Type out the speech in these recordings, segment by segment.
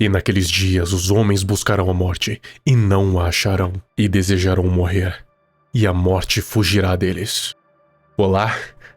E naqueles dias os homens buscarão a morte, e não a acharão, e desejarão morrer, e a morte fugirá deles. Olá,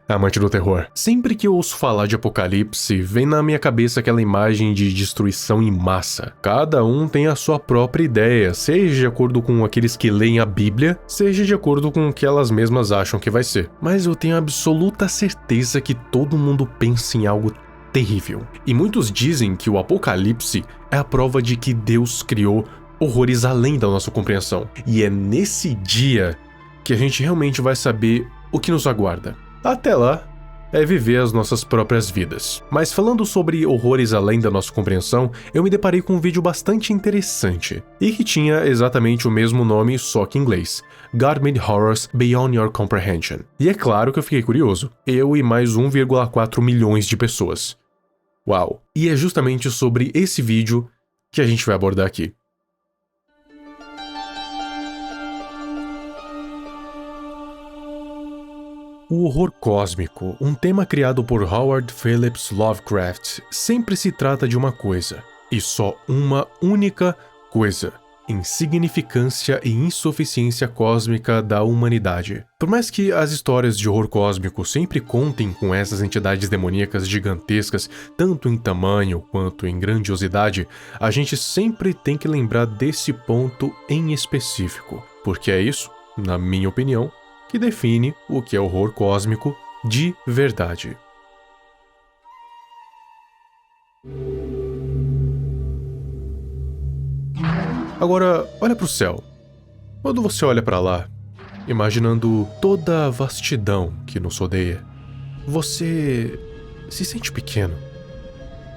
amante do terror. Sempre que eu ouço falar de apocalipse, vem na minha cabeça aquela imagem de destruição em massa. Cada um tem a sua própria ideia, seja de acordo com aqueles que leem a Bíblia, seja de acordo com o que elas mesmas acham que vai ser. Mas eu tenho absoluta certeza que todo mundo pensa em algo terrível. E muitos dizem que o apocalipse é a prova de que Deus criou horrores além da nossa compreensão. E é nesse dia que a gente realmente vai saber o que nos aguarda. Até lá, é viver as nossas próprias vidas. Mas falando sobre horrores além da nossa compreensão, eu me deparei com um vídeo bastante interessante, e que tinha exatamente o mesmo nome, só que em inglês: God Made Horrors Beyond Your Comprehension. E é claro que eu fiquei curioso. Eu e mais 1,4 milhões de pessoas. Uau! E é justamente sobre esse vídeo que a gente vai abordar aqui. O horror cósmico, um tema criado por Howard Phillips Lovecraft, sempre se trata de uma coisa, e só uma única coisa: insignificância e insuficiência cósmica da humanidade. Por mais que as histórias de horror cósmico sempre contem com essas entidades demoníacas gigantescas, tanto em tamanho quanto em grandiosidade, a gente sempre tem que lembrar desse ponto em específico, porque é isso, na minha opinião, que define o que é horror cósmico de verdade. Agora, olha para o céu. Quando você olha para lá, imaginando toda a vastidão que nos rodeia, você se sente pequeno.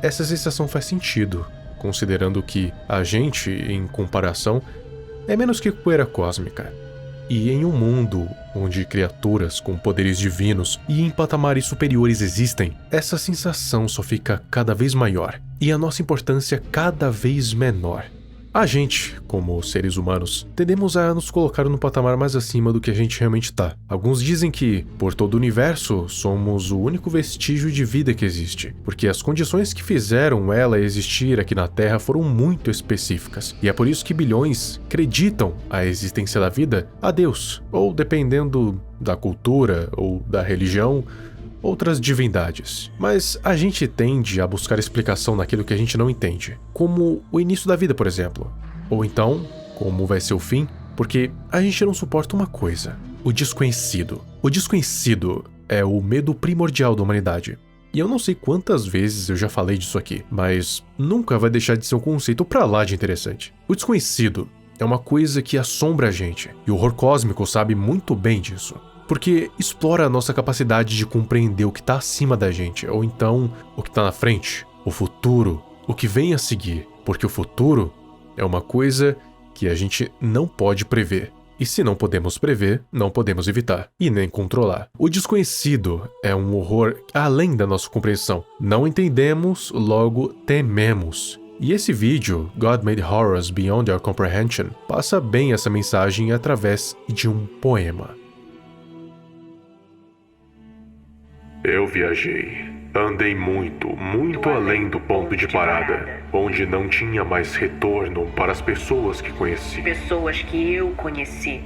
Essa sensação faz sentido, considerando que a gente, em comparação, é menos que poeira cósmica. E em um mundo onde criaturas com poderes divinos e em patamares superiores existem, essa sensação só fica cada vez maior e a nossa importância cada vez menor. A gente, como seres humanos, tendemos a nos colocar no patamar mais acima do que a gente realmente está. Alguns dizem que, por todo o universo, somos o único vestígio de vida que existe, porque as condições que fizeram ela existir aqui na Terra foram muito específicas, e é por isso que bilhões acreditam a existência da vida a Deus, ou dependendo da cultura ou da religião, outras divindades. Mas a gente tende a buscar explicação naquilo que a gente não entende, como o início da vida, por exemplo. Ou então, como vai ser o fim, porque a gente não suporta uma coisa: o desconhecido. O desconhecido é o medo primordial da humanidade. E eu não sei quantas vezes eu já falei disso aqui, mas nunca vai deixar de ser um conceito pra lá de interessante. O desconhecido é uma coisa que assombra a gente, e o horror cósmico sabe muito bem disso. Porque explora a nossa capacidade de compreender o que está acima da gente, ou então o que está na frente, o futuro, o que vem a seguir. Porque o futuro é uma coisa que a gente não pode prever. E se não podemos prever, não podemos evitar, e nem controlar. O desconhecido é um horror além da nossa compreensão. Não entendemos, logo tememos. E esse vídeo, God Made Horrors Beyond Our Comprehension, passa bem essa mensagem através de um poema. Eu viajei, andei muito além do ponto de parada, onde não tinha mais retorno para as pessoas que conheci. Pessoas que eu conheci.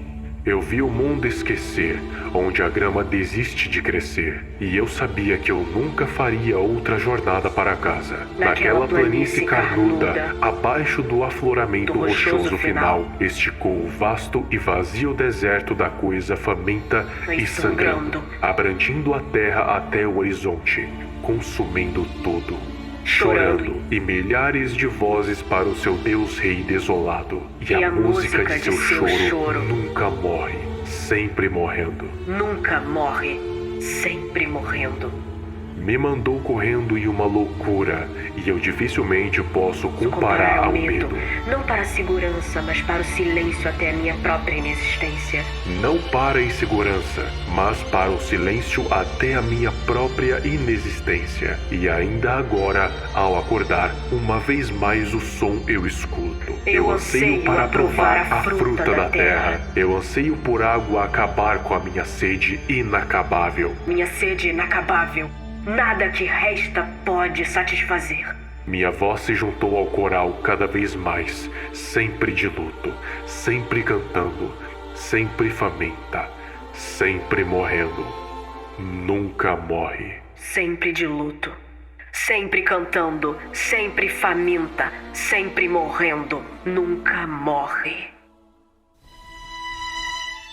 Eu vi o mundo esquecer, onde a grama desiste de crescer, e eu sabia que eu nunca faria outra jornada para casa. Naquela planície carnuda, abaixo do afloramento rochoso final, esticou o vasto e vazio deserto da coisa faminta e sangrando, abrangindo a terra até o horizonte, consumindo tudo. Chorando, e milhares de vozes para o seu Deus Rei desolado. E a música de seu choro nunca morre, sempre morrendo. Nunca morre, sempre morrendo. Me mandou correndo em uma loucura, e eu dificilmente posso comparar ao medo. Não para a segurança, mas para o silêncio até a minha própria inexistência. Não para a insegurança, mas para o silêncio até a minha própria inexistência. E ainda agora, ao acordar, uma vez mais o som eu escuto. Eu anseio para provar a fruta da terra. Eu anseio por água acabar com a minha sede inacabável. Minha sede inacabável. Nada que resta pode satisfazer. Minha voz se juntou ao coral cada vez mais, sempre de luto, sempre cantando, sempre faminta, sempre morrendo. Nunca morre. Sempre de luto, sempre cantando, sempre faminta, sempre morrendo. Nunca morre.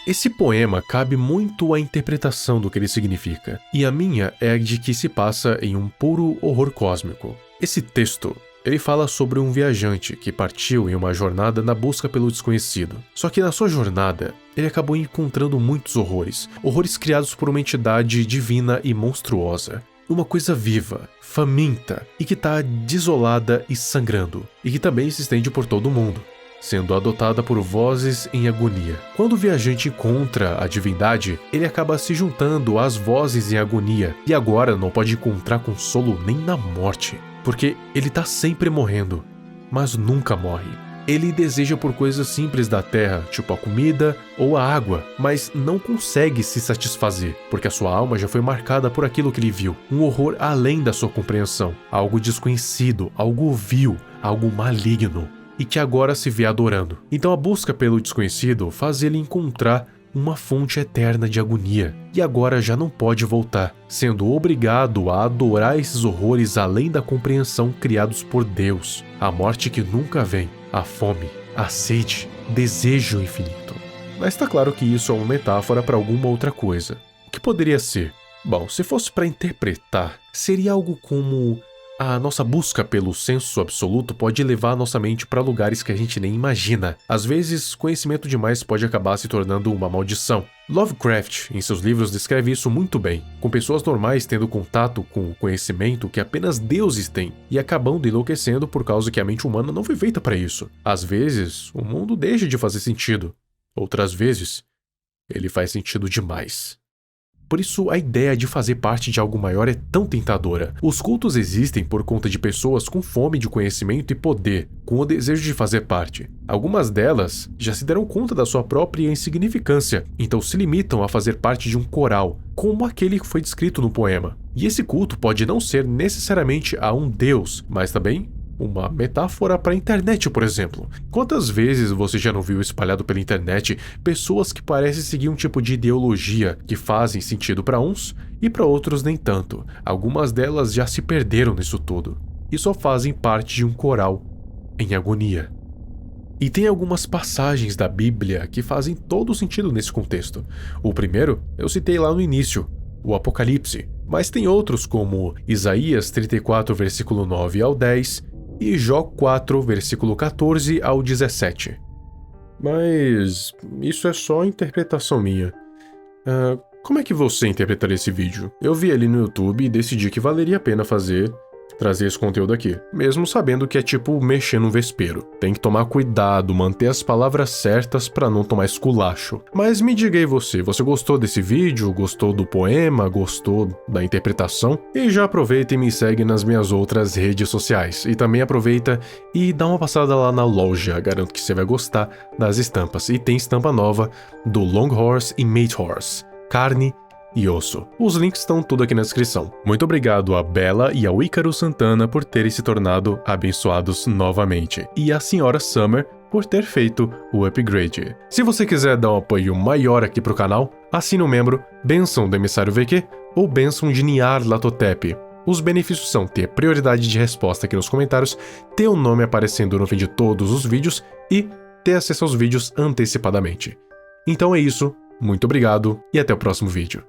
Esse poema cabe muito à interpretação do que ele significa, e a minha é a de que se passa em um puro horror cósmico. Esse texto, ele fala sobre um viajante que partiu em uma jornada na busca pelo desconhecido. Só que na sua jornada, ele acabou encontrando muitos horrores, horrores criados por uma entidade divina e monstruosa. Uma coisa viva, faminta, e que está desolada e sangrando, e que também se estende por todo o mundo, sendo adotada por vozes em agonia. Quando o viajante encontra a divindade, ele acaba se juntando às vozes em agonia, e agora não pode encontrar consolo nem na morte, porque ele está sempre morrendo, mas nunca morre. Ele deseja por coisas simples da terra, tipo a comida ou a água, mas não consegue se satisfazer, porque a sua alma já foi marcada por aquilo que ele viu, um horror além da sua compreensão, algo desconhecido, algo vil, algo maligno, e que agora se vê adorando. Então a busca pelo desconhecido faz ele encontrar uma fonte eterna de agonia, e agora já não pode voltar, sendo obrigado a adorar esses horrores além da compreensão criados por Deus, a morte que nunca vem, a fome, a sede, desejo infinito. Mas está claro que isso é uma metáfora para alguma outra coisa. O que poderia ser? Bom, se fosse para interpretar, seria algo como: a nossa busca pelo senso absoluto pode levar a nossa mente para lugares que a gente nem imagina. Às vezes, conhecimento demais pode acabar se tornando uma maldição. Lovecraft, em seus livros, descreve isso muito bem, com pessoas normais tendo contato com o conhecimento que apenas deuses têm e acabando enlouquecendo por causa que a mente humana não foi feita para isso. Às vezes, o mundo deixa de fazer sentido. Outras vezes, ele faz sentido demais. Por isso, a ideia de fazer parte de algo maior é tão tentadora. Os cultos existem por conta de pessoas com fome de conhecimento e poder, com o desejo de fazer parte. Algumas delas já se deram conta da sua própria insignificância, então se limitam a fazer parte de um coral, como aquele que foi descrito no poema. E esse culto pode não ser necessariamente a um deus, mas também uma metáfora para a internet, por exemplo. Quantas vezes você já não viu espalhado pela internet pessoas que parecem seguir um tipo de ideologia que fazem sentido para uns e para outros nem tanto? Algumas delas já se perderam nisso tudo e só fazem parte de um coral em agonia. E tem algumas passagens da Bíblia que fazem todo sentido nesse contexto. O primeiro eu citei lá no início, o Apocalipse, mas tem outros como Isaías 34, versículo 9 ao 10, e Jó 4, versículo 14 ao 17. Mas isso é só interpretação minha. Como é que você interpretaria esse vídeo? Eu vi ele no YouTube e decidi que valeria a pena trazer esse conteúdo aqui, mesmo sabendo que é tipo mexer no vespeiro. Tem que tomar cuidado, manter as palavras certas pra não tomar esculacho. Mas me diga aí você gostou desse vídeo? Gostou do poema? Gostou da interpretação? E já aproveita e me segue nas minhas outras redes sociais. E também aproveita e dá uma passada lá na loja, garanto que você vai gostar das estampas. E tem estampa nova do Long Horse e Mate Horse, carne e osso. Os links estão tudo aqui na descrição. Muito obrigado a Bella e ao Ícaro Santana por terem se tornado abençoados novamente, e a Senhora Summer por ter feito o upgrade. Se você quiser dar um apoio maior aqui pro canal, assine um membro, Bênção do Emissário VQ ou Bênção de Niar Latotep. Os benefícios são ter prioridade de resposta aqui nos comentários, ter o nome aparecendo no fim de todos os vídeos e ter acesso aos vídeos antecipadamente. Então é isso, muito obrigado e até o próximo vídeo.